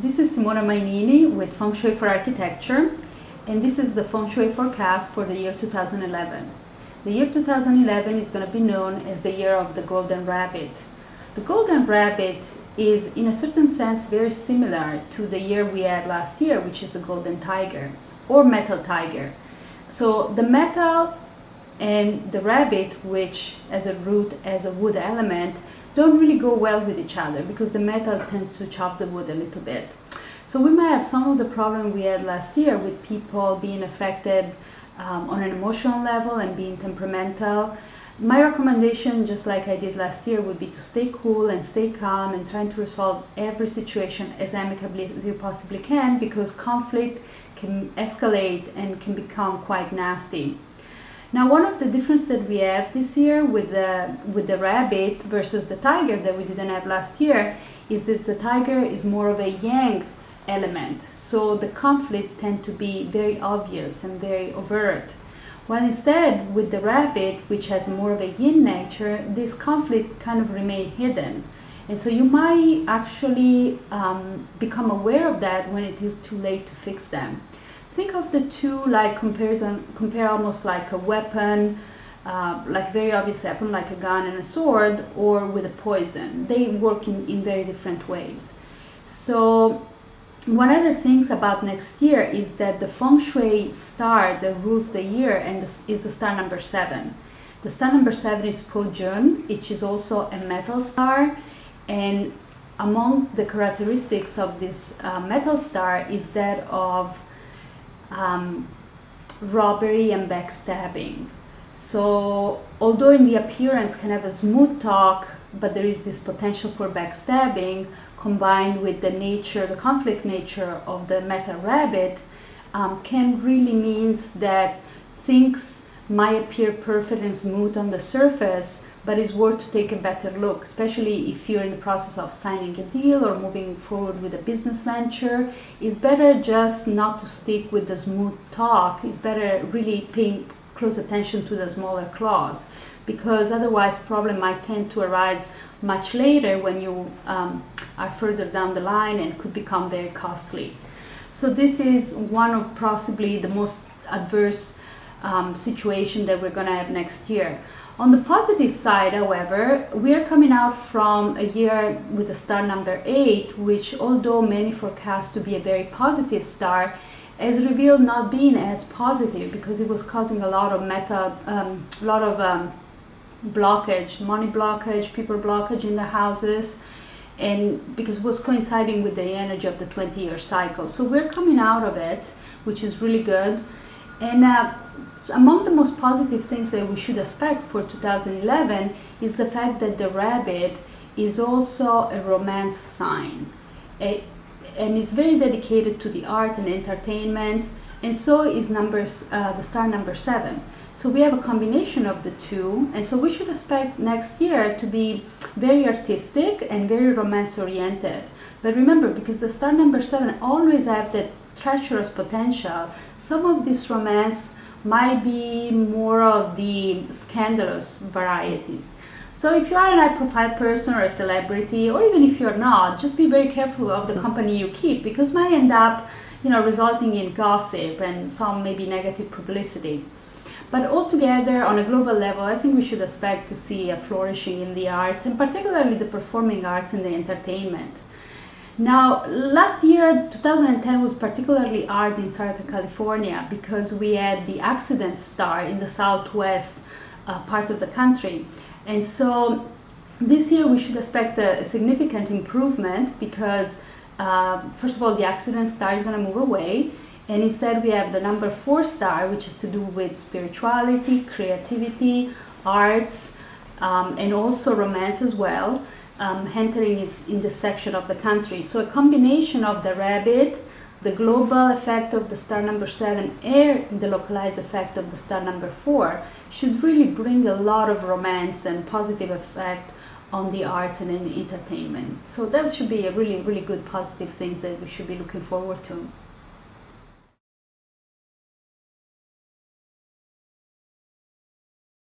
This is Simona Mainini with Feng Shui for Architecture, and this is the Feng Shui forecast for the year 2011. The year 2011 is going to be known as the year of the Golden Rabbit. The Golden Rabbit is, in a certain sense, very similar to the year we had last year, which is the Golden Tiger or Metal Tiger. So the metal and the rabbit, which as a root, as a wood element, don't really go well with each other because the metal tends to chop the wood a little bit. So we might have some of the problem we had last year with people being affected on an emotional level and being temperamental. My recommendation, just like I did last year, would be to stay cool and stay calm and trying to resolve every situation as amicably as you possibly can, because conflict can escalate and can become quite nasty. Now, one of the differences that we have this year with the rabbit versus the tiger that we didn't have last year is that the tiger is more of a yang element. So the conflict tend to be very obvious and very overt. While instead with the rabbit, which has more of a yin nature, this conflict kind of remain hidden. And so you might actually become aware of that when it is too late to fix them. Think of the two like compare almost like a weapon, like very obvious weapon like a gun and a sword, or with a poison. They work in very different ways. So one of the things about next year is that the Feng Shui star that rules the year is the star number 7. The star number 7 is Po Jun, which is also a metal star, and among the characteristics of this metal star is that of robbery and backstabbing. So although in the appearance can have a smooth talk, but there is this potential for backstabbing combined with the nature, the conflict nature of the metal rabbit, can really means that things might appear perfect and smooth on the surface, but it's worth to take a better look, especially if you're in the process of signing a deal or moving forward with a business venture. It's better just not to stick with the smooth talk. It's better really paying close attention to the smaller clause, because otherwise problem might tend to arise much later when you are further down the line and could become very costly. So this is one of possibly the most adverse situation that we're going to have next year. On the positive side, however, we are coming out from a year with the star number 8, which, although many forecast to be a very positive star, has revealed not being as positive because it was causing a lot of blockage, money blockage, people blockage in the houses, and because it was coinciding with the energy of the 20-year cycle. So we're coming out of it, which is really good. And among the most positive things that we should expect for 2011 is the fact that the rabbit is also a romance sign, and is very dedicated to the art and entertainment, and so is the star number 7. So we have a combination of the two, and so we should expect next year to be very artistic and very romance oriented. But remember, because the star number 7 always have that treacherous potential, some of this romance might be more of the scandalous varieties. So if you are an high-profile person or a celebrity, or even if you're not, just be very careful of the company you keep, because it might end up, resulting in gossip and some maybe negative publicity. But altogether, on a global level, I think we should expect to see a flourishing in the arts, and particularly the performing arts and the entertainment. Now, last year, 2010, was particularly hard in Southern California because we had the accident star in the southwest part of the country. And so this year we should expect a significant improvement because, first of all, the accident star is going to move away. And instead we have the number 4 star, which has to do with spirituality, creativity, arts, and also romance as well. Entering in this section of the country. So a combination of the rabbit, the global effect of the star number 7, and the localized effect of the star number 4 should really bring a lot of romance and positive effect on the arts and in the entertainment. So that should be a really, really good positive things that we should be looking forward to.